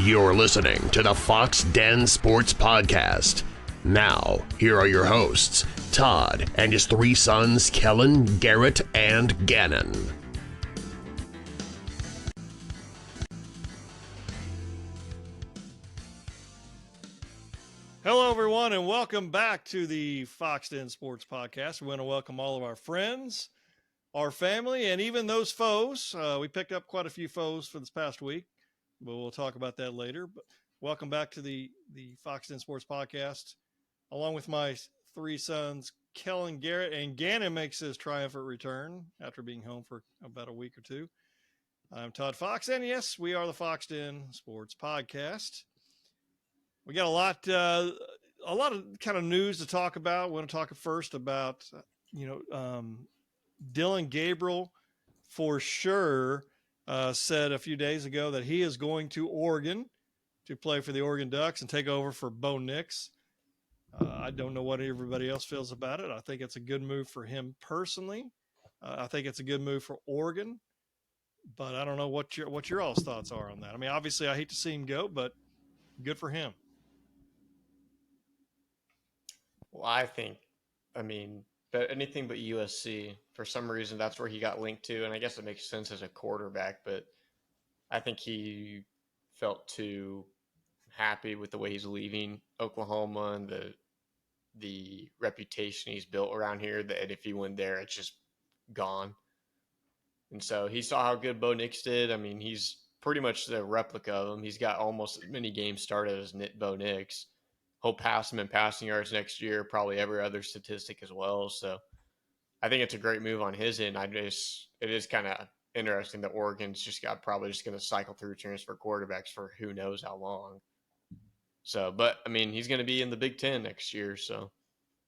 You're listening to the Foxx Den Sports Podcast. Now, here are your hosts, Todd and his three sons, Kellen, Garrett, and Gannon. Hello, everyone, and welcome back to the Foxx Den Sports Podcast. We want to welcome all of our friends, our family, and even those foes. We picked up quite a few foes for this past week, but we'll talk about that later. But welcome back to the Foxx Den Sports Podcast, along with my three sons, Kellen, Garrett, and Gannon makes his triumphant return after being home for about a week or two. I'm Todd Foxx, and yes, we are the Foxx Den Sports Podcast. We got a lot of kind of news to talk about. We want to talk first about, Dylan Gabriel for sure said a few days ago that he is going to Oregon to play for the Oregon Ducks and take over for Bo Nix. I don't know what everybody else feels about it. I think it's a good move for him personally. I think it's a good move for Oregon, but I don't know what your all's thoughts are on that. I mean, obviously I hate to see him go, but good for him. Well, but anything but USC. For some reason, that's where he got linked to, and I guess it makes sense as a quarterback, but I think he felt too happy with the way he's leaving Oklahoma and the reputation he's built around here, that if he went there, it's just gone. And so he saw how good Bo Nix did. I mean, he's pretty much the replica of him. He's got almost as many games started as Bo Nix. He'll pass him in passing yards next year, probably every other statistic as well. So I think it's a great move on his end. It is kind of interesting that Oregon's probably just going to cycle through transfer quarterbacks for who knows how long. So, but I mean, he's going to be in the Big Ten next year, so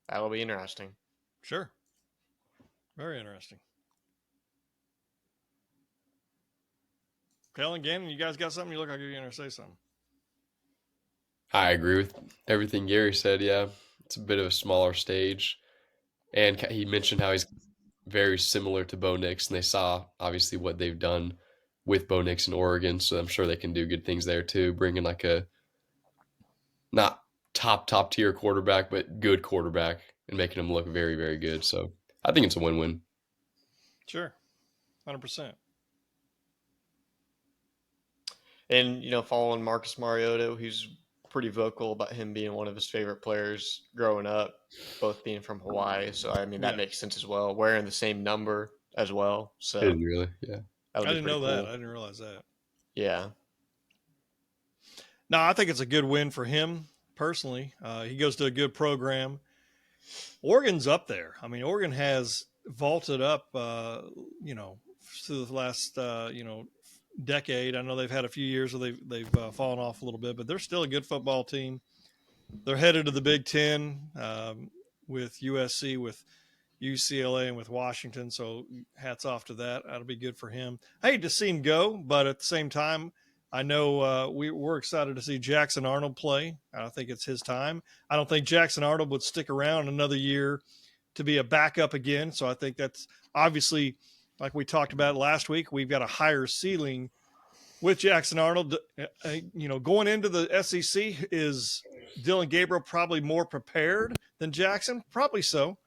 that'll be interesting. Sure. Very interesting. Kellen, Gannon, you guys got something? You look like you're going to say something. I agree with everything Gary said. Yeah, it's a bit of a smaller stage. And he mentioned how he's very similar to Bo Nix, and they saw obviously what they've done with Bo Nix in Oregon. So I'm sure they can do good things there too, bringing like a not top tier quarterback, but good quarterback and making him look very, very good. So I think it's a win-win. Sure. 100%. And, following Marcus Mariota, who's pretty vocal about him being one of his favorite players growing up, both being from Hawaii. So, I mean, that makes sense as well. Wearing the same number as well. So, really? Yeah. I didn't know that. I didn't realize that. Yeah. No, I think it's a good win for him personally. He goes to a good program. Oregon's up there. I mean, Oregon has vaulted up, through the last, decade. I know they've had a few years where they've fallen off a little bit, but they're still a good football team. They're headed to the Big Ten with USC, with UCLA, and with Washington. So hats off to that. That'll be good for him. I hate to see him go, but at the same time, I know we're excited to see Jackson Arnold play. I think it's his time. I don't think Jackson Arnold would stick around another year to be a backup again. So I think that's obviously, like we talked about last week, we've got a higher ceiling with Jackson Arnold. Going into the SEC, is Dylan Gabriel probably more prepared than Jackson? Probably so.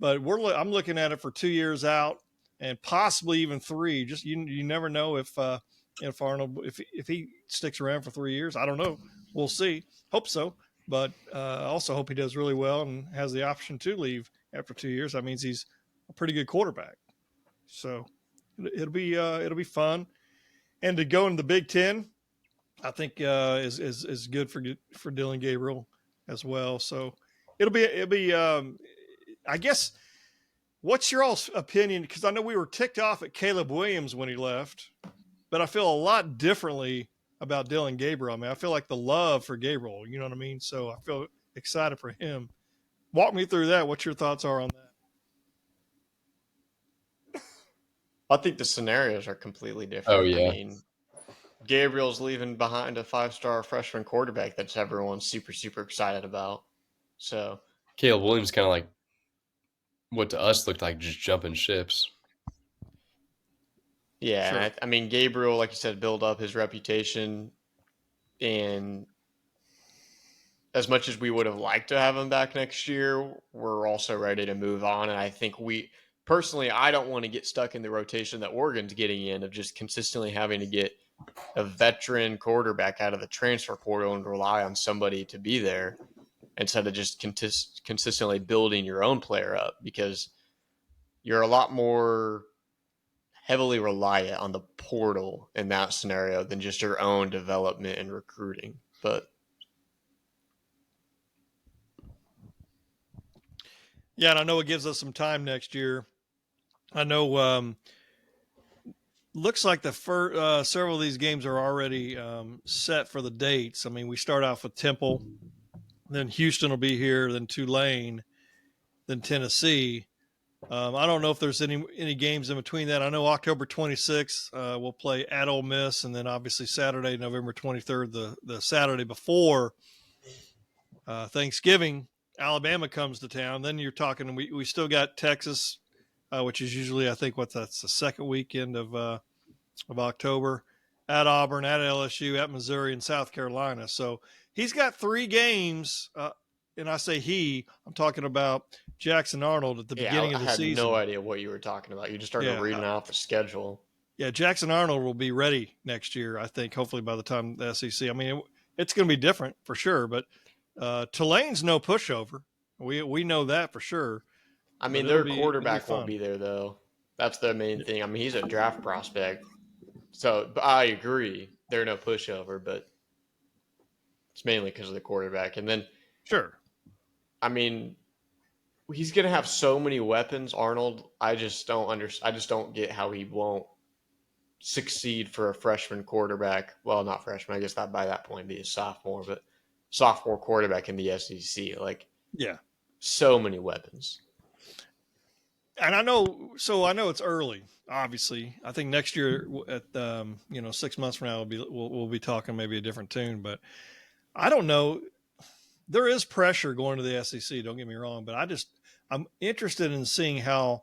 But I'm looking at it for 2 years out and possibly even 3. Just you never know if Arnold, if he sticks around for 3 years. I don't know. We'll see. Hope so. But I also hope he does really well and has the option to leave after 2 years. That means he's a pretty good quarterback. So it'll be fun, and to go in the Big Ten, I think is good for Dylan Gabriel as well. So it'll be. I guess. What's your all's opinion? Because I know we were ticked off at Caleb Williams when he left, but I feel a lot differently about Dylan Gabriel. I mean, I feel like the love for Gabriel. You know what I mean? So I feel excited for him. Walk me through that. What your thoughts are on that? I think the scenarios are completely different. Oh, yeah. I mean, Gabriel's leaving behind a 5-star freshman quarterback that's everyone's super, super excited about. So Caleb Williams kind of like what to us looked like just jumping ships. Yeah, Sure. I mean, Gabriel, like you said, build up his reputation. And as much as we would have liked to have him back next year, we're also ready to move on. And I think personally, I don't want to get stuck in the rotation that Oregon's getting in of just consistently having to get a veteran quarterback out of the transfer portal and rely on somebody to be there instead of just consistently building your own player up, because you're a lot more heavily reliant on the portal in that scenario than just your own development and recruiting. But Yeah, and I know it gives us some time next year. I know looks like the several of these games are already set for the dates. I mean, we start off with Temple, then Houston will be here, then Tulane, then Tennessee. I don't know if there's any games in between that. I know October 26th we'll play at Ole Miss, and then obviously Saturday, November 23rd, the Saturday before Thanksgiving, Alabama comes to town. Then you're talking, we still got Texas, which is usually, I think, that's the second weekend of October, at Auburn, at LSU, at Missouri, and South Carolina. So he's got 3 games, and I say I'm talking about Jackson Arnold at the beginning of the season. I had no idea what you were talking about. You just started reading off the schedule. Yeah, Jackson Arnold will be ready next year, I think, hopefully by the time the SEC. I mean, it's going to be different for sure, but Tulane's no pushover. We know that for sure. I mean, their quarterback won't be there, though. That's the main thing. I mean, he's a draft prospect. So I agree. They're no pushover, but it's mainly because of the quarterback. And then, sure, I mean, he's going to have so many weapons, Arnold. I just don't get how he won't succeed for a freshman quarterback. Well, not freshman. I guess that by that point be a sophomore, but sophomore quarterback in the SEC. Like, yeah, so many weapons. And I know it's early. Obviously, I think next year at 6 months from now we'll be talking maybe a different tune. But I don't know. There is pressure going to the SEC. Don't get me wrong, but I'm interested in seeing how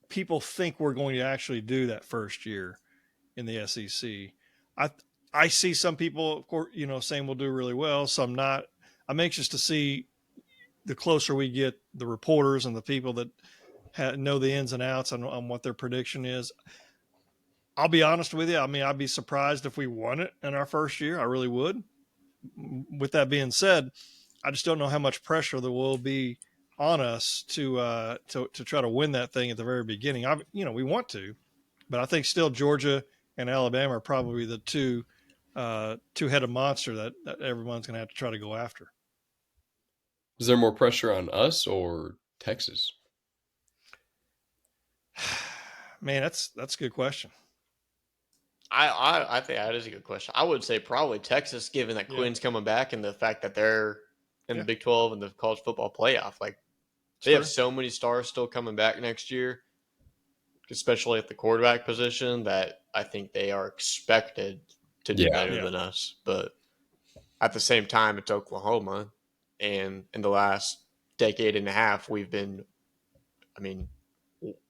people think we're going to actually do that first year in the SEC. I see some people, of course, saying we'll do really well. Some not. I'm anxious to see the closer we get the reporters and the people that know the ins and outs on what their prediction is. I'll be honest with you. I mean, I'd be surprised if we won it in our first year. I really would. With that being said, I just don't know how much pressure there will be on us to try to win that thing at the very beginning. We want to, but I think still Georgia and Alabama are probably the two-headed monster that everyone's going to have to try to go after. Is there more pressure on us or Texas? Man, that's a good question. I think that is a good question. I would say probably Texas, given that Quinn's coming back and the fact that they're in the Big 12 and the college football playoff. Like, they have so many stars still coming back next year, especially at the quarterback position, that I think they are expected to do better than us. But at the same time, it's Oklahoma. And in the last decade and a half, we've been,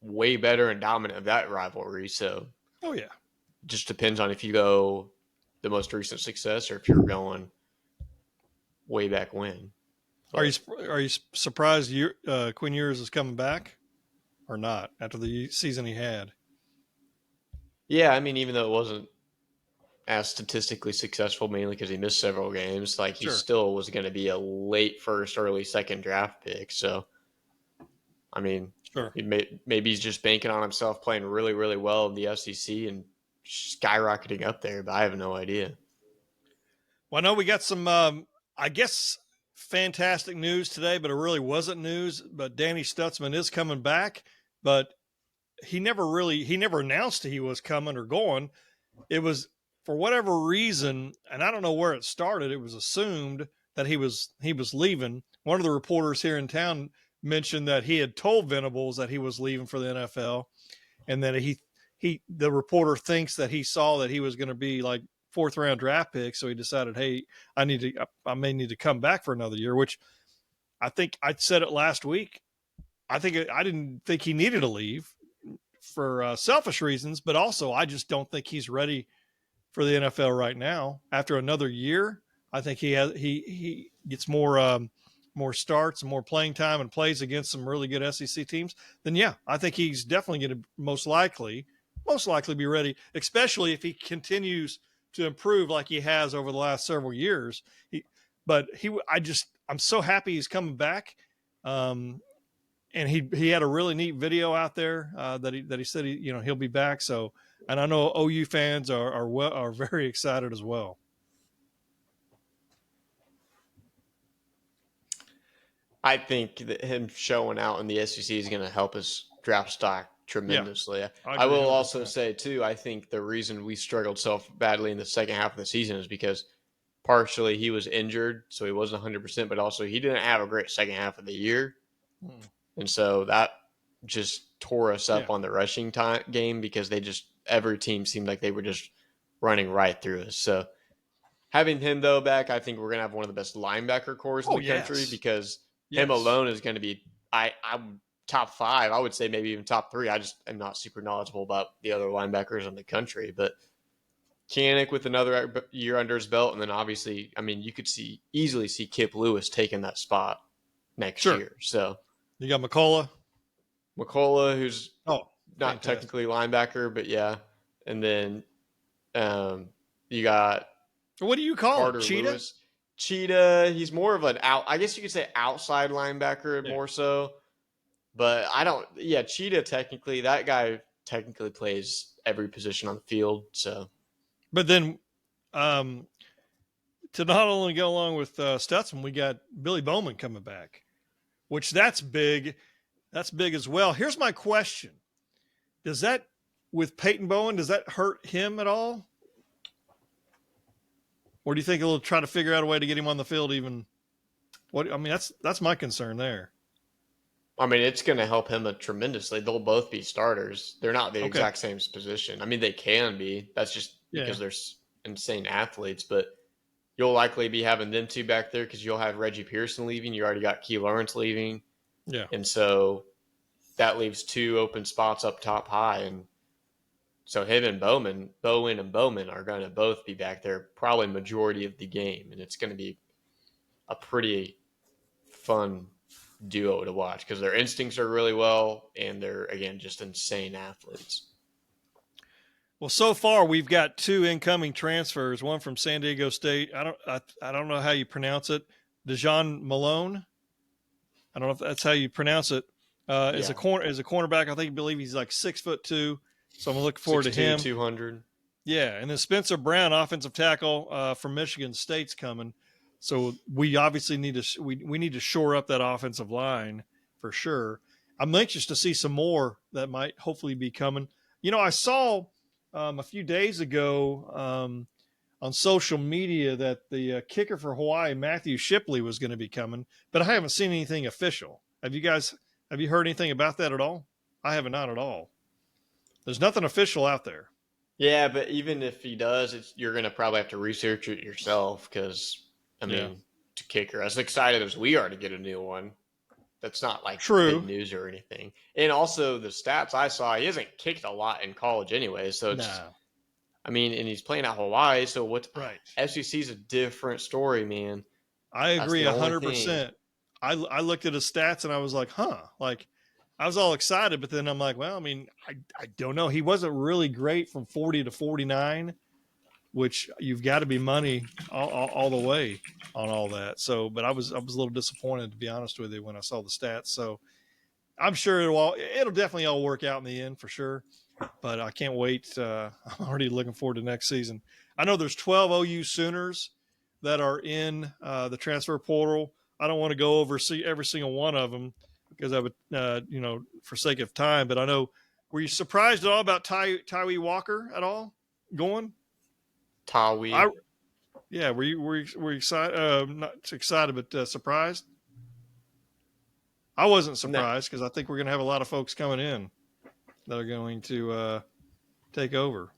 way better and dominant of that rivalry. So, it just depends on if you go the most recent success or if you're going way back when. But, are you surprised Quinn Ewers is coming back or not after the season he had? Yeah, I mean, even though it wasn't as statistically successful, mainly because he missed several games, like he still was going to be a late first, early second draft pick. So, I mean, maybe he's just banking on himself playing really, really well in the SEC and skyrocketing up there, but I have no idea. Well, I know we got some, I guess, fantastic news today, but it really wasn't news. But Danny Stutsman is coming back, but he never announced he was coming or going. It was, for whatever reason, and I don't know where it started, it was assumed that he was leaving. One of the reporters here in town mentioned that he had told Venables that he was leaving for the NFL, and that the reporter thinks that he saw that he was going to be like 4th round draft pick, so he decided, hey, I may need to come back for another year. Which I think I said it last week. I didn't think he needed to leave for selfish reasons, but also I just don't think he's ready for the NFL right now. After another year, I think he gets more starts and more playing time and plays against some really good SEC teams. Then yeah, I think he's definitely going to most likely be ready, especially if he continues to improve like he has over the last several years. I'm so happy he's coming back. And he had a really neat video out there that he said he'll be back. So, and I know OU fans are very excited as well. I think that him showing out in the SEC is going to help his draft stock tremendously. Yeah, I will 100%. also say too, I think the reason we struggled so badly in the second half of the season is because partially he was injured, so he wasn't 100%, but also he didn't have a great second half of the year. And so that just tore us up on the rushing time game because every team seemed like they were just running right through us. So having him though back, I think we're gonna have one of the best linebacker cores in the country because him alone is going to be I'm top 5. I would say maybe even top 3. I just am not super knowledgeable about the other linebackers in the country, but Kanik with another year under his belt, and then obviously, I mean, you could easily see Kip Lewis taking that spot next year. So you got McCullough, who's not technically linebacker, but yeah, and then you got what do you call Carter it? Cheetah? Lewis. Cheetah, he's more of an I guess you could say outside linebacker more so. But Cheetah technically, that guy technically plays every position on the field. So, but then to not only go along with Stutsman, we got Billy Bowman coming back, which that's big. That's big as well. Here's my question. Does that, with Peyton Bowen, does that hurt him at all? Or do you think he'll try to figure out a way to get him on the field even? That's my concern there. I mean, it's going to help him tremendously. They'll both be starters. They're not the exact same position. I mean, they can be. That's just because they're insane athletes. But you'll likely be having them two back there because you'll have Reggie Pearson leaving. You already got Key Lawrence leaving. Yeah. And so that leaves 2 open spots up top high. And so him and Bowen are going to both be back there probably majority of the game. And it's going to be a pretty fun duo to watch because their instincts are really well and they're, again, just insane athletes. Well, so far we've got 2 incoming transfers, one from San Diego State. I don't know how you pronounce it. Dejon Malone. I don't know if that's how you pronounce it. As a cornerback, I believe he's like 6'2". So I'm looking forward to him. 200. Yeah, and then Spencer Brown, offensive tackle from Michigan State's coming. So we obviously need to we need to shore up that offensive line for sure. I'm anxious to see some more that might hopefully be coming. I saw a few days ago on social media that the kicker for Hawaii, Matthew Shipley, was going to be coming, but I haven't seen anything official. Have you heard anything about that at all? I haven't, not at all. There's nothing official out there. Yeah, but even if he does, you're going to probably have to research it yourself because, to kicker, as excited as we are to get a new one, that's not like big news or anything. And also the stats I saw, he hasn't kicked a lot in college anyway. So it's, and he's playing at Hawaii. So SEC's a different story, man. I agree 100%. I looked at his stats and I was like, I was all excited, but then I'm like, well, I don't know. He wasn't really great from 40 to 49, which you've got to be money all the way on all that. So, but I was a little disappointed, to be honest with you, when I saw the stats. So I'm sure it'll definitely all work out in the end for sure. But I can't wait. I'm already looking forward to next season. I know there's 12 OU Sooners that are in the transfer portal. I don't want to go over every single one of them because I would, for sake of time. But I know, were you surprised at all about Tyree Walker at all going? Tawi. Yeah, were you excited? Not excited, but surprised. I wasn't surprised because I think we're going to have a lot of folks coming in that are going to take over.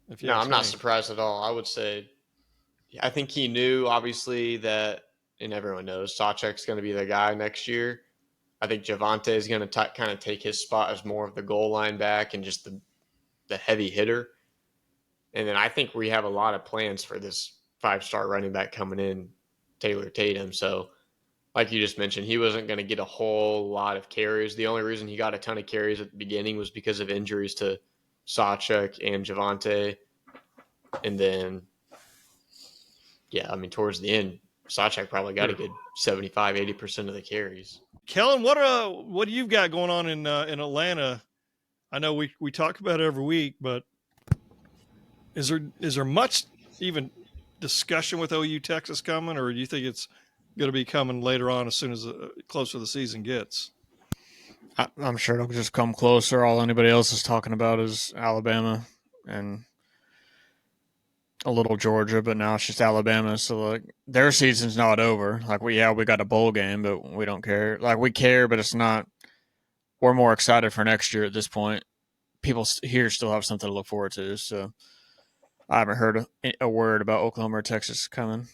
I'm not surprised at all. I would say, I think he knew, obviously, that, and everyone knows, Sawchek's going to be the guy next year. I think Javante is going to kind of take his spot as more of the goal line back and just the heavy hitter. And then I think we have a lot of plans for this 5-star running back coming in, Taylor Tatum. So, like you just mentioned, he wasn't going to get a whole lot of carries. The only reason he got a ton of carries at the beginning was because of injuries to Sawchuk and Javante. And then, yeah, I mean, towards the end, Sawchuk probably got a good 75-80% of the carries. Kellen, what do you've got going on in Atlanta? I know we talk about it every week, but is there much even discussion with OU Texas coming, or do you think it's going to be coming later on as soon as closer the season gets? I'm sure it'll just come closer. All anybody else is talking about is Alabama and a little Georgia, but now it's just Alabama. So like their season's not over. Like we got a bowl game, but we don't care. Like we care, but it's not. We're more excited for next year at this point. People here still have something to look forward to. So I haven't heard a word about Oklahoma or Texas coming.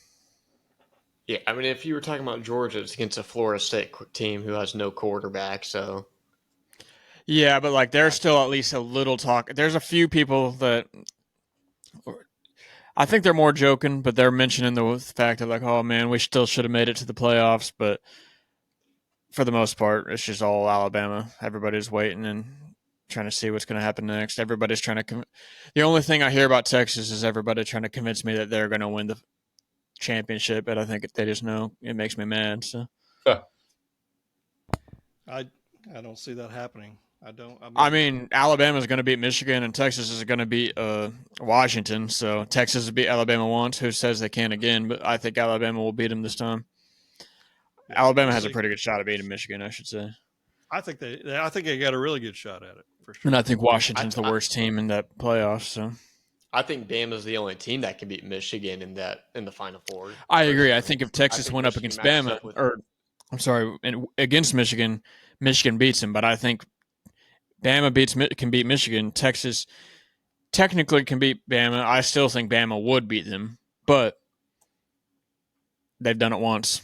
Yeah, I mean, if you were talking about Georgia, it's against a Florida State team who has no quarterback. So yeah, but like there's still at least a little talk. There's a few people that I think they're more joking, but they're mentioning the fact of like, oh man, we still should have made it to the playoffs. But for the most part, it's just all Alabama. Everybody's waiting and trying to see what's going to happen next. Everybody's trying to. The only thing I hear about Texas is everybody trying to convince me that they're going to win the championship, but I think they just know it makes me mad. So, I don't see that happening. I mean, Alabama's going to beat Michigan, and Texas is going to beat Washington. So Texas will beat Alabama once. Who says they can again? But I think Alabama will beat them this time. Yeah, Alabama has a pretty good shot at beating Michigan, I should say. I think they got a really good shot at it for sure. And I think Washington's the worst team in that playoffs. So I think Bama's the only team that can beat Michigan in the Final Four. I agree. I think if Texas went up against Bama, against Michigan, Michigan beats them. But I think Bama can beat Michigan. Texas technically can beat Bama. I still think Bama would beat them, but they've done it once.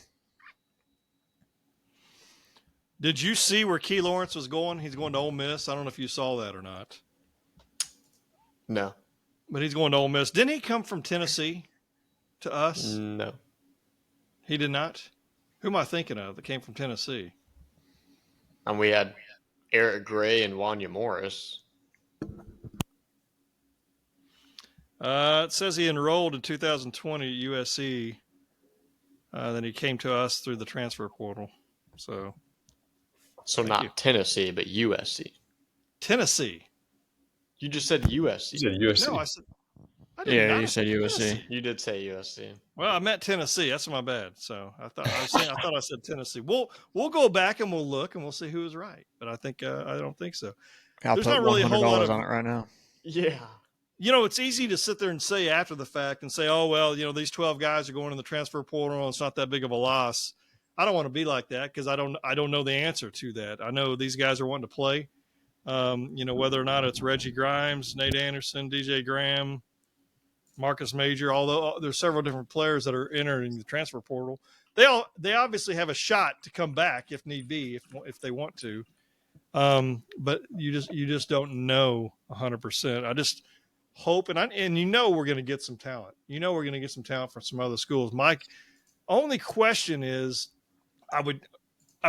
Did you see where Key Lawrence was going? He's going to Ole Miss. I don't know if you saw that or not. No. But he's going to Ole Miss. Didn't he come from Tennessee to us? No. He did not? Who am I thinking of that came from Tennessee? And we had Eric Gray and Wanya Morris. It says he enrolled in 2020 at USC. Then he came to us through the transfer portal. So not Tennessee, but USC. Tennessee. You just said USC. You said USC. No, I did you said USC. Tennessee. You did say USC. Well, I meant Tennessee. That's my bad. So I thought I said Tennessee. We'll go back and we'll look and we'll see who was right. But I think I don't think so. I'll There's put not really a whole lot on it right now. Yeah. You know, it's easy to sit there and say after the fact and say, oh, well, you know, these 12 guys are going in the transfer portal and it's not that big of a loss. I don't want to be like that because I don't know the answer to that. I know these guys are wanting to play. You know, whether or not it's Reggie Grimes, Nate Anderson, DJ Graham, Marcus Major, although there's several different players that are entering the transfer portal. They obviously have a shot to come back if need be, if they want to. But you just don't know 100%. I just hope, and you know we're going to get some talent. You know we're going to get some talent from some other schools. My only question is, I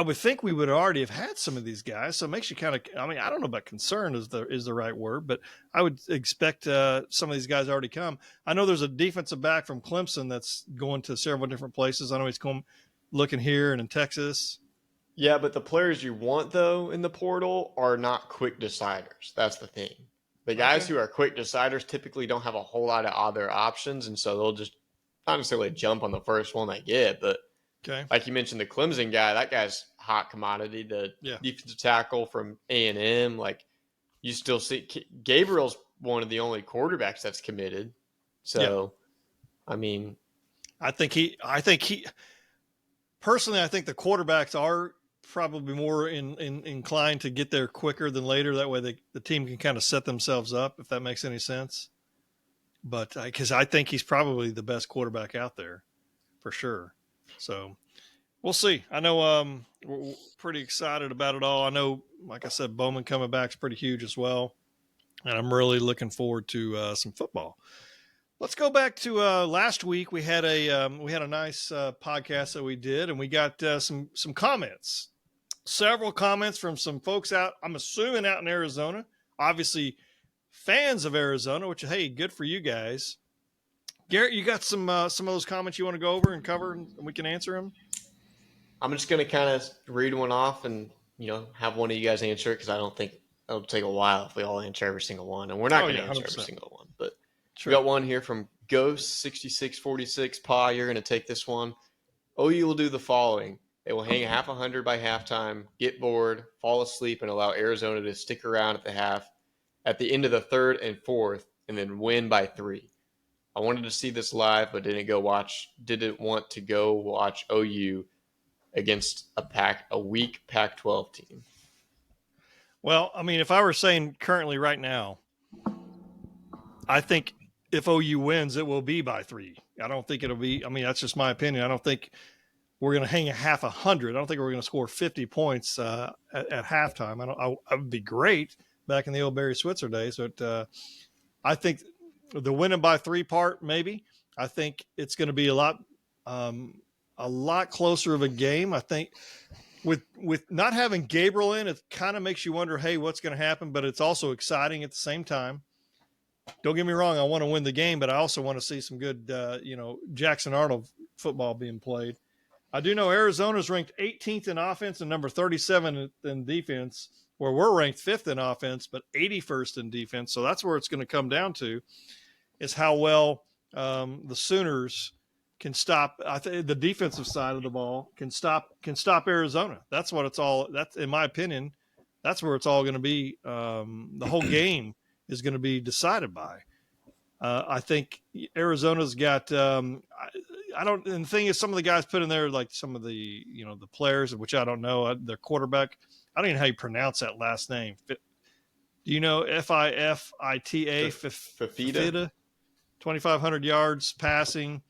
would think we would already have had some of these guys. So it makes you kind of, I mean, I don't know about concerned is the right word, but I would expect some of these guys already come. I know there's a defensive back from Clemson that's going to several different places. I know he's looking here and in Texas. Yeah, but the players you want, though, in the portal are not quick deciders. That's the thing. The guys who are quick deciders typically don't have a whole lot of other options, and so they'll just not necessarily jump on the first one they get, but like you mentioned, the Clemson guy, that guy's hot commodity. The defensive tackle from A&M, like you still see Gabriel's one of the only quarterbacks that's committed. So, I mean, I think personally, I think the quarterbacks are probably more inclined to get there quicker than later. That way the team can kind of set themselves up, if that makes any sense. But because I think he's probably the best quarterback out there for sure. So we'll see. I know we're pretty excited about it all. I know, like I said, Bowman coming back is pretty huge as well. and I'm really looking forward to some football. Let's go back to last week. We had a nice podcast that we did, and we got some comments, several comments from some folks out. I'm assuming out in Arizona, obviously fans of Arizona. Which, hey, good for you guys. Garrett, you got some of those comments you want to go over and cover, and we can answer them. I'm just going to kind of read one off and have one of you guys answer it, because I don't think it'll take a while if we all answer every single one, and we're not going to answer 100%. every single one, but. Sure. We got one here from Ghost6646. Pa, you're going to take this one. OU will do the following. They will hang 100 by halftime, get bored, fall asleep, and allow Arizona to stick around at the half at the end of the third and fourth, and then win by 3. I wanted to see this live, but didn't want to go watch OU against a weak Pac-12 team. Well, I mean, if I were saying currently right now, I think if OU wins, it will be by 3. I don't think it'll be. I mean, that's just my opinion. I don't think we're going to hang 100. I don't think we're going to score 50 points at halftime. I would be great back in the old Barry Switzer days, but I think the winning by 3 part, maybe. I think it's going to be a lot closer of a game. I think with not having Gabriel in, it kind of makes you wonder, hey, what's going to happen? But it's also exciting at the same time. Don't get me wrong. I want to win the game, but I also want to see some good, Jackson Arnold football being played. I do know Arizona's ranked 18th in offense and number 37 in defense, where we're ranked 5th in offense, but 81st in defense. So that's where it's going to come down to, is how well the Sooners can stop. I think the defensive side of the ball can stop Arizona. That's what it's all. That's, in my opinion, that's where it's all going to be. The whole game is going to be decided by. I think Arizona's got. I don't. And the thing is, some of the guys put in there, like some of the the players, which I don't know, their quarterback. I don't even know how you pronounce that last name. Do you know Fifita? Fifita, 2,500 yards passing,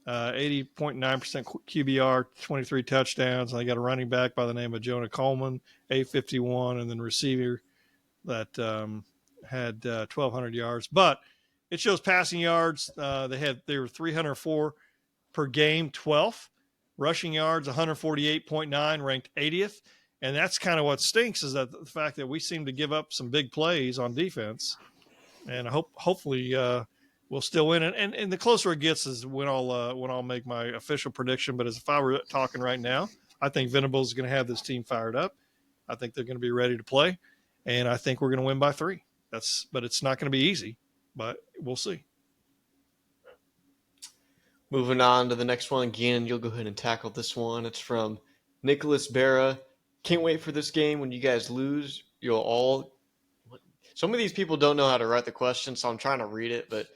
80.9% QBR, 23 touchdowns. I got a running back by the name of Jonah Coleman, 851, and then receiver that had 1,200 yards. But it shows passing yards. They were 304 per game, 12th. Rushing yards, 148.9, ranked 80th. And that's kind of what stinks, is that the fact that we seem to give up some big plays on defense. And hopefully we'll still win. And the closer it gets is when I'll make my official prediction. But if I were talking right now, I think Venables is going to have this team fired up. I think they're going to be ready to play. And I think we're going to win by 3. But it's not going to be easy, but we'll see. Moving on to the next one. Again, you'll go ahead and tackle this one. It's from Nicholas Berra. Can't wait for this game. When you guys lose, you'll all... Some of these people don't know how to write the question, so I'm trying to read it, but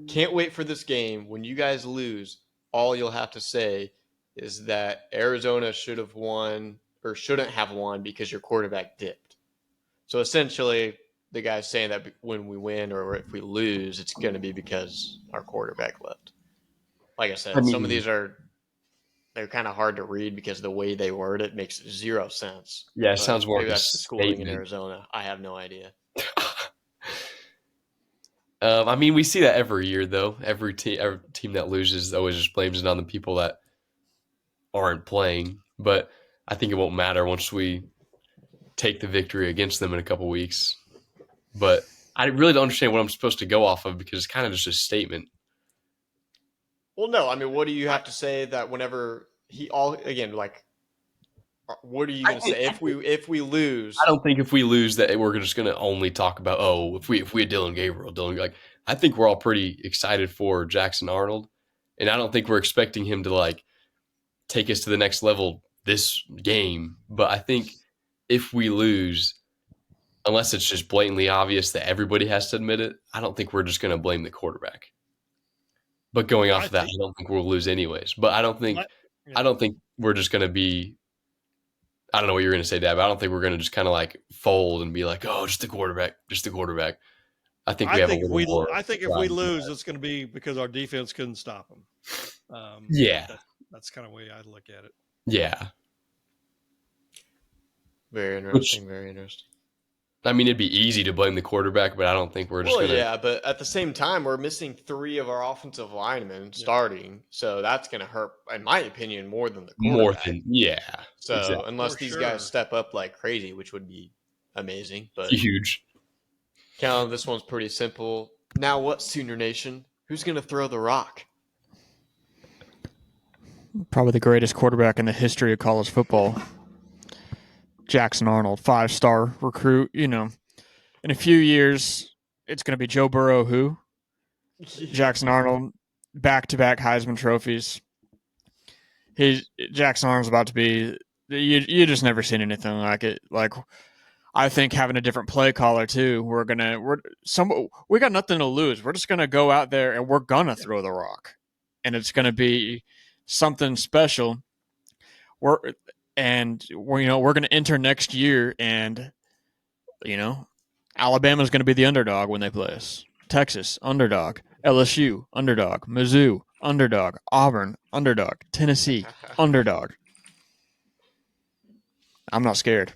can't wait for this game. When you guys lose, all you'll have to say is that Arizona should have won or shouldn't have won because your quarterback dipped. So essentially, the guy's saying that when we win or if we lose, it's going to be because our quarterback left. Like I said, some of these they're kind of hard to read because the way they word it makes 0 sense. Yeah, it sounds more like that's a the schooling statement. in Arizona. I have no idea. We see that every year, though. Every team that loses always just blames it on the people that aren't playing. But I think it won't matter once we take the victory against them in a couple weeks. But I really don't understand what I'm supposed to go off of because it's kind of just a statement. Well, no. What do you have to say that whenever what are you going to say if we lose? I don't think if we lose that we're just going to only talk about if we had Dylan Gabriel, I think we're all pretty excited for Jackson Arnold, and I don't think we're expecting him to take us to the next level this game. But I think if we lose, unless it's just blatantly obvious that everybody has to admit it, I don't think we're just going to blame the quarterback. But going off of that, I don't think we'll lose anyways. But I don't think we're just going to be. I don't know what you're going to say, Dad, but I don't think we're going to just kind of fold and be like, oh, just the quarterback. I think we have a little more. I think if we lose, it's going to be because our defense couldn't stop them. Yeah. That's kind of the way I look at it. Yeah. Very interesting. Very interesting. I mean, it'd be easy to blame the quarterback, but I don't think we're just Well, gonna. yeah, but at the same time, we're missing 3 of our offensive linemen starting, so that's going to hurt, in my opinion, more than the More quarterback. than yeah, So exactly. unless For these sure. guys step up like crazy, which would be amazing, but Huge. Callum, this one's pretty simple. Now what, Sooner Nation? Who's going to throw the rock? Probably the greatest quarterback in the history of college football. Jackson Arnold, 5-star recruit. You know, in a few years, it's going to be Joe Burrow, who? Jackson Arnold, back-to-back Heisman trophies. Jackson Arnold's about to be. You just never seen anything like it. Like, I think having a different play caller too. We got nothing to lose. We're just gonna go out there and we're gonna throw the rock, and it's gonna be something special. We're gonna enter next year, and Alabama's gonna be the underdog when they play us. Texas underdog, LSU underdog, Mizzou underdog, Auburn underdog, Tennessee underdog. I'm not scared.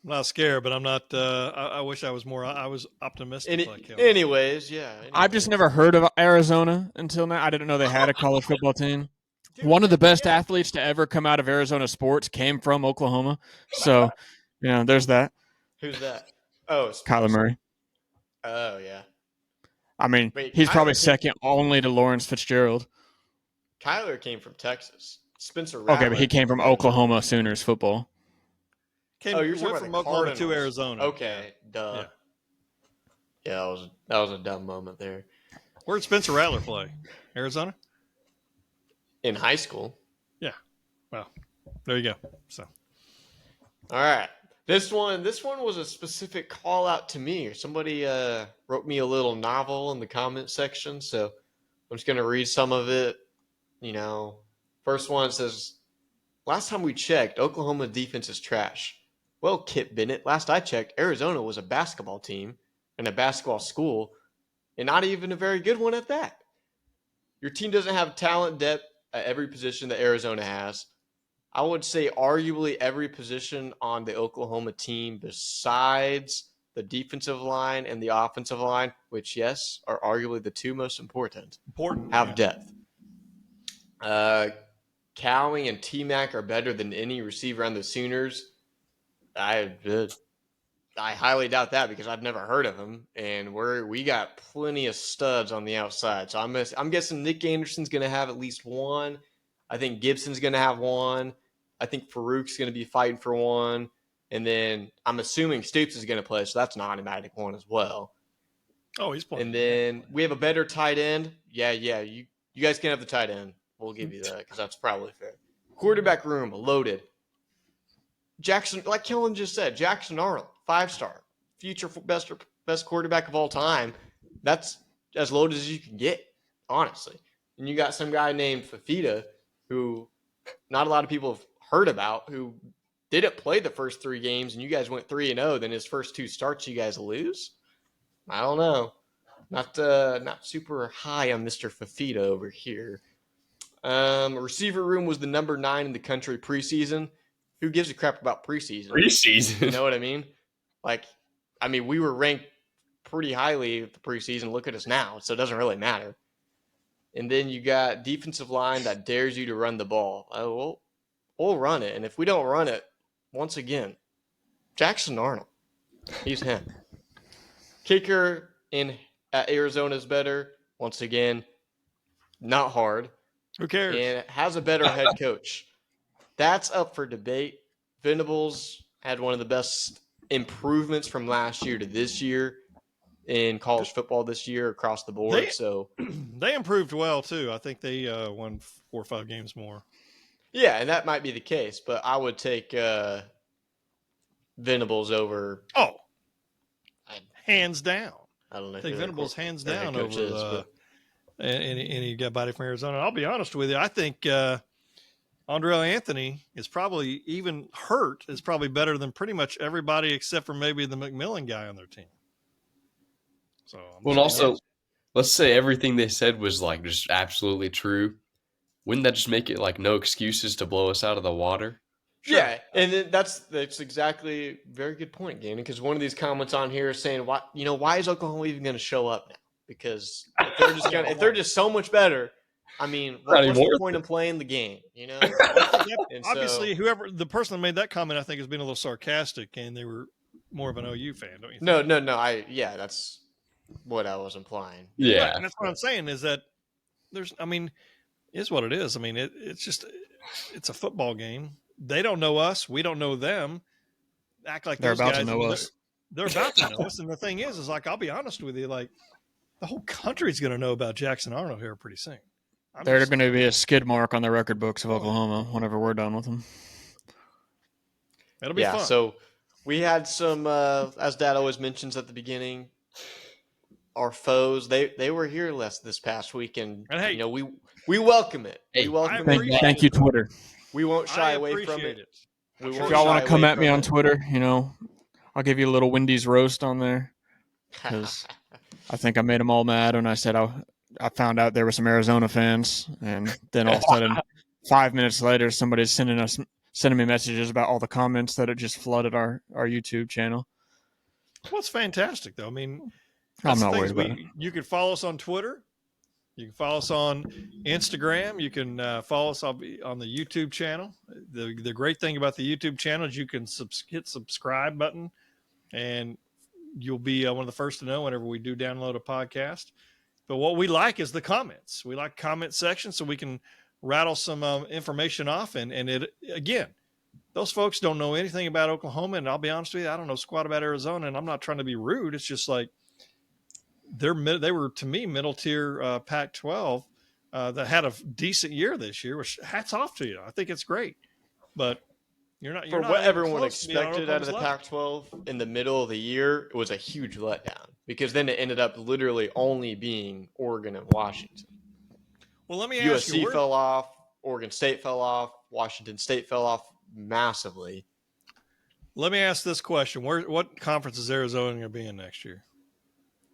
I'm not scared, but I'm not. I wish I was more. I was optimistic. Like him. Anyways, yeah. I've just never heard of Arizona until now. I didn't know they had a college football team. One of the best athletes to ever come out of Arizona sports came from Oklahoma. So, there's that. Who's that? Oh, Kyler Murray. Oh, yeah. I mean, Wait, he's Kyler probably came- second only to Lawrence Fitzgerald. Kyler came from Texas. Spencer Rattler. Okay, but he came from Oklahoma Sooners football. You're talking went about from the Oklahoma to Cardinals. Arizona. Okay, duh. Yeah, that was a dumb moment there. Where did Spencer Rattler play? Arizona? In high school. Yeah. Well, there you go. So, all right. This one was a specific call out to me. Somebody wrote me a little novel in the comment section, so I'm just gonna read some of it. First one says, "Last time we checked, Oklahoma defense is trash." Well, Kip Bennett, last I checked, Arizona was a basketball team and a basketball school, and not even a very good one at that. Your team doesn't have talent depth at every position that Arizona has. I would say arguably every position on the Oklahoma team besides the defensive line and the offensive line, which, yes, are arguably the two most important, have depth. Cowing and T-Mac are better than any receiver on the Sooners. I highly doubt that because I've never heard of him, and we got plenty of studs on the outside. So I'm guessing Nick Anderson's going to have at least one. I think Gibson's going to have one. I think Farouk's going to be fighting for one, and then I'm assuming Stoops is going to play, so that's an automatic one as well. Oh, he's playing. And then we have a better tight end. Yeah. You guys can have the tight end. We'll give you that because that's probably fair. Quarterback room loaded. Jackson, like Kellen just said, Jackson Arnold, 5-star, future best quarterback of all time. That's as loaded as you can get, honestly. And you got some guy named Fafita, who not a lot of people have heard about, who didn't play the first 3 games, and you guys went 3-0. Then his first 2 starts, you guys lose. I don't know. Not super high on Mr. Fafita over here. Receiver room was the number 9 in the country preseason. Who gives a crap about preseason? You know what I mean? We were ranked pretty highly at the preseason. Look at us now, so it doesn't really matter. And then you got defensive line that dares you to run the ball. We'll run it. And if we don't run it, once again, Jackson Arnold, he's him. Kicker at Arizona is better. Once again, not hard. Who cares? And has a better head coach. That's up for debate. Venables had one of the best improvements from last year to this year in college football this year across the board. They improved well too. I think they won 4 or 5 games more. Yeah, and that might be the case, but I would take Venables over. Oh, hands down. I don't know. I think Venables hands their down head coach over anybody from Arizona. I'll be honest with you. I think Andrell Anthony is probably even hurt is probably better than pretty much everybody except for maybe the McMillan guy on their team. So, well, also, let's say everything they said was just absolutely true. Wouldn't that just make it no excuses to blow us out of the water? Sure. Yeah, and that's exactly a very good point, Gannon. Because one of these comments on here is saying, why is Oklahoma even going to show up now? Because if they're just so much better, I mean, what's the point of playing the game? And obviously, the person that made that comment, I think, has been a little sarcastic, and they were more of an OU fan, don't you think? No. That's what I was implying. Yeah, right, and that's what I'm saying is that it's what it is. I mean, it's a football game. They don't know us. We don't know them. Act like They're those about guys to know us. They're about to know us. And the thing is like, I'll be honest with you, like the whole country's going to know about Jackson Arnold here pretty soon. They're going to be a skid mark on the record books of Oklahoma whenever we're done with them. It'll be fun. So we had some, as Dad always mentions at the beginning, our foes. They were here this past week, and hey, we welcome it. Hey, we welcome it. Thank you, Twitter. We won't shy away from it. If y'all want to come at me on Twitter, I'll give you a little Wendy's roast on there, because I think I made them all mad when I said I found out there were some Arizona fans, and then all of a sudden, 5 minutes later, somebody's sending me messages about all the comments that it just flooded our YouTube channel. Well, it's fantastic, though. I mean, I'm not worried about it. You can follow us on Twitter. You can follow us on Instagram. You can follow us on the YouTube channel. The great thing about the YouTube channel is you can hit subscribe button, and you'll be one of the first to know whenever we do download a podcast. But what we like is the comments. We like comment section so we can rattle some information off. And it again, those folks don't know anything about Oklahoma. And I'll be honest with you, I don't know squat about Arizona. And I'm not trying to be rude. It's just like they were, to me, middle tier Pac-12 that had a decent year this year, which hats off to you. I think it's great. But you're not what everyone expected out of the Pac-12 in the middle of the year. It was a huge letdown because then it ended up literally only being Oregon and Washington. Well, let me ask you. USC fell off. Oregon State fell off. Washington State fell off massively. Let me ask this question: what conference is Arizona going to be in next year?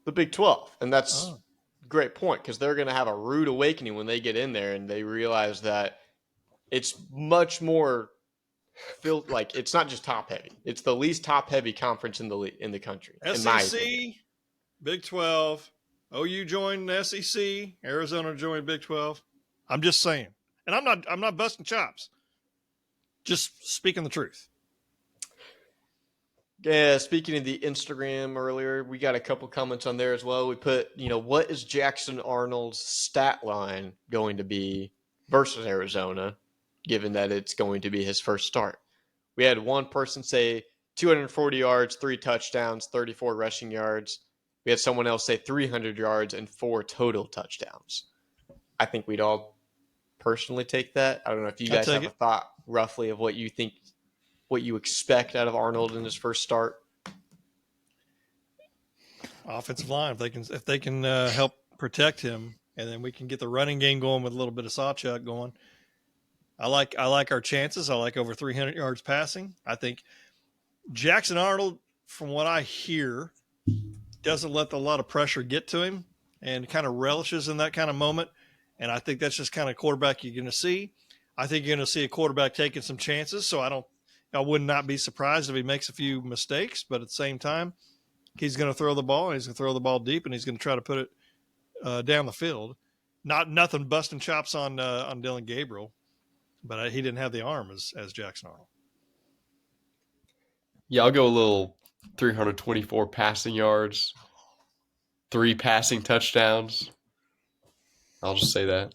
The Big 12, and that's a great point because they're going to have a rude awakening when they get in there and they realize that it's much more feel like it's not just top heavy. It's the least top heavy conference in the country. SEC, Big 12, OU joined the SEC, Arizona joined Big 12. I'm just saying, and I'm not busting chops. Just speaking the truth. Yeah, speaking of the Instagram earlier, we got a couple comments on there as well. We put, what is Jackson Arnold's stat line going to be versus Arizona, given that it's going to be his first start? We had one person say 240 yards, 3 touchdowns, 34 rushing yards. We had someone else say 300 yards and 4 total touchdowns. I think we'd all personally take that. I don't know if you guys have a thought roughly of what you think, what you expect out of Arnold in his first start. Offensive line, if they can help protect him, and then we can get the running game going with a little bit of Sawchuk going. I like our chances. I like over 300 yards passing. I think Jackson Arnold, from what I hear, doesn't let a lot of pressure get to him and kind of relishes in that kind of moment. And I think that's just kind of quarterback you're going to see. I think you're going to see a quarterback taking some chances. So I would not be surprised if he makes a few mistakes, but at the same time, he's going to throw the ball, and he's going to throw the ball deep, and he's going to try to put it down the field. Nothing busting chops on Dylan Gabriel, but he didn't have the arm as Jackson Arnold. Yeah, I'll go a little 324 passing yards, 3 passing touchdowns. I'll just say that.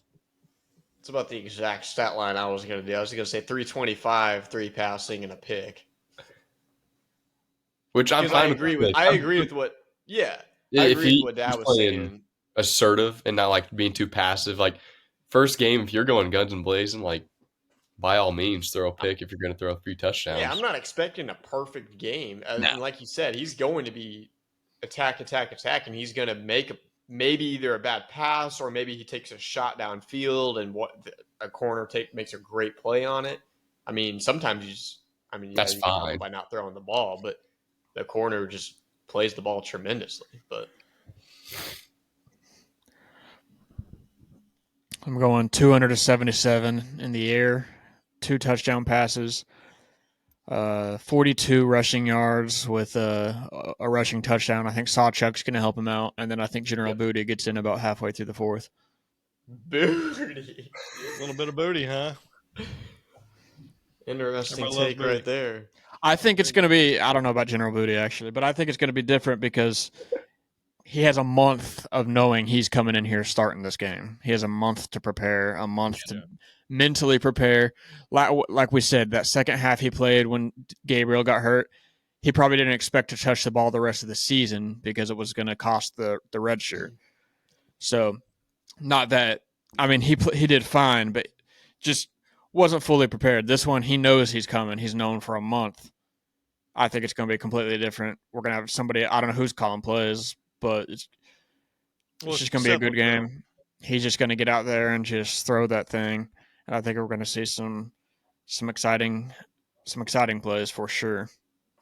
It's about the exact stat line I was going to do. I was going to say 325, 3 passing, and a pick. Which I'm fine with. I agree with what. Yeah, I agree with what Dad was saying. Assertive and not like being too passive. Like first game, if you're going guns and blazing, like by all means throw a pick if you're going to throw 3 touchdowns. Yeah, I'm not expecting a perfect game. No. And like you said, he's going to be attack, and he's going to make maybe either a bad pass or maybe he takes a shot downfield and a corner makes a great play on it. I mean, sometimes that's fine by not throwing the ball, but the corner just plays the ball tremendously. But I'm going 277 in the air, 2 touchdown passes, 42 rushing yards with a rushing touchdown. I think Sawchuk's going to help him out, and then I think General Booty gets in about halfway through the fourth. Booty. A little bit of booty, huh? Interesting take right there. I think it's going to be, I don't know about General Booty actually, but I think it's going to be different because he has a month of knowing he's coming in here starting this game. He has a month to prepare, a month to mentally prepare. Like we said, that second half he played when Gabriel got hurt, he probably didn't expect to touch the ball the rest of the season because it was going to cost the red shirt. So not that, I mean, he did fine, but just wasn't fully prepared. This one, he knows he's coming. He's known for a month. I think it's going to be completely different. We're going to have somebody, I don't know who's calling plays, but it's just going to be a good game. He's just going to get out there and just throw that thing. And I think we're going to see some exciting plays for sure.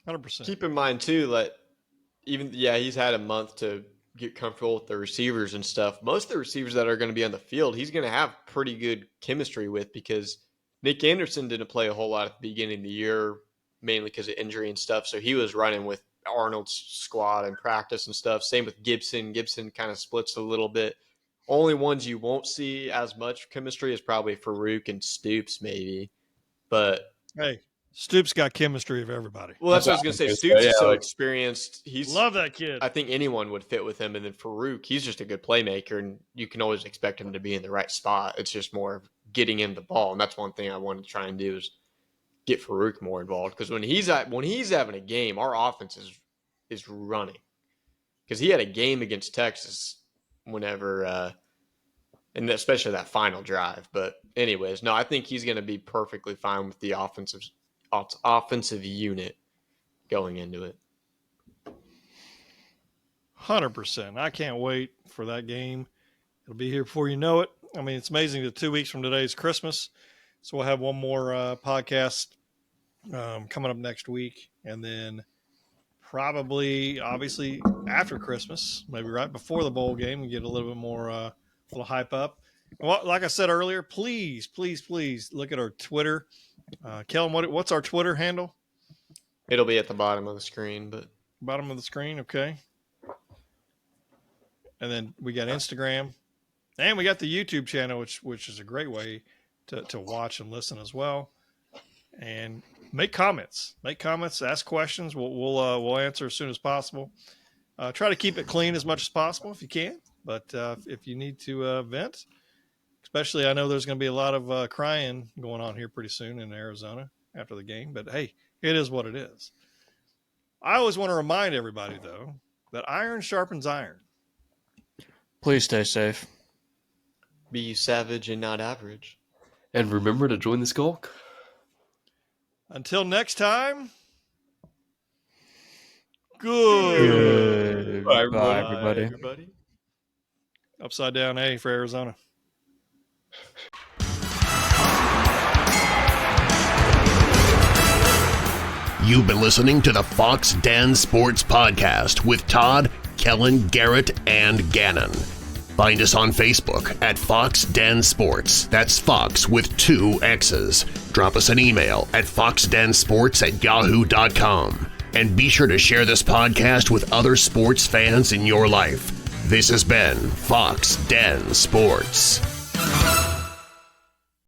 100%. Keep in mind too, that he's had a month to get comfortable with the receivers and stuff. Most of the receivers that are going to be on the field, he's going to have pretty good chemistry with, because Nick Anderson didn't play a whole lot at the beginning of the year, mainly because of injury and stuff. So he was running with Arnold's squad in practice and stuff. Same with Gibson. Gibson kind of splits a little bit. Only ones you won't see as much chemistry is probably Farouk and Stoops, maybe. But hey, Stoops got chemistry of everybody. Well, that's what I was going to say. Stoops is so experienced. Love that kid. I think anyone would fit with him. And then Farouk, he's just a good playmaker, and you can always expect him to be in the right spot. It's just more of getting him the ball, and that's one thing I want to try and do is get Farouk more involved, because when he's having a game, our offense is running. Because he had a game against Texas whenever, and especially that final drive. But anyways, no, I think he's going to be perfectly fine with the offensive unit going into it. 100%. I can't wait for that game. It'll be here before you know it. I mean, it's amazing that 2 weeks from today is Christmas. So we'll have one more podcast coming up next week. And then probably, obviously, after Christmas, maybe right before the bowl game, we get a little bit more, a little hype up. Well, like I said earlier, please look at our Twitter. Kellen, what's our Twitter handle? It'll be at the bottom of the screen, but bottom of the screen, okay. And then we got Instagram, and we got the YouTube channel, which is a great way to watch and listen as well. And make comments, ask questions. We'll answer as soon as possible. Try to keep it clean as much as possible if you can. But if you need to vent, especially, I know there's going to be a lot of crying going on here pretty soon in Arizona after the game. But hey, it is what it is. I always want to remind everybody, though, that iron sharpens iron. Please stay safe. Be savage and not average. And remember to join the Skulk. Until next time, good. Bye, everybody. Upside down A for Arizona. You've been listening to the Foxx Den Sports Podcast with Todd, Kellen, Garrett, and Gannon. Find us on Facebook at Foxx Den Sports. That's Fox with 2 X's. Drop us an email at foxdensports@yahoo.com. And be sure to share this podcast with other sports fans in your life. This has been Foxx Den Sports.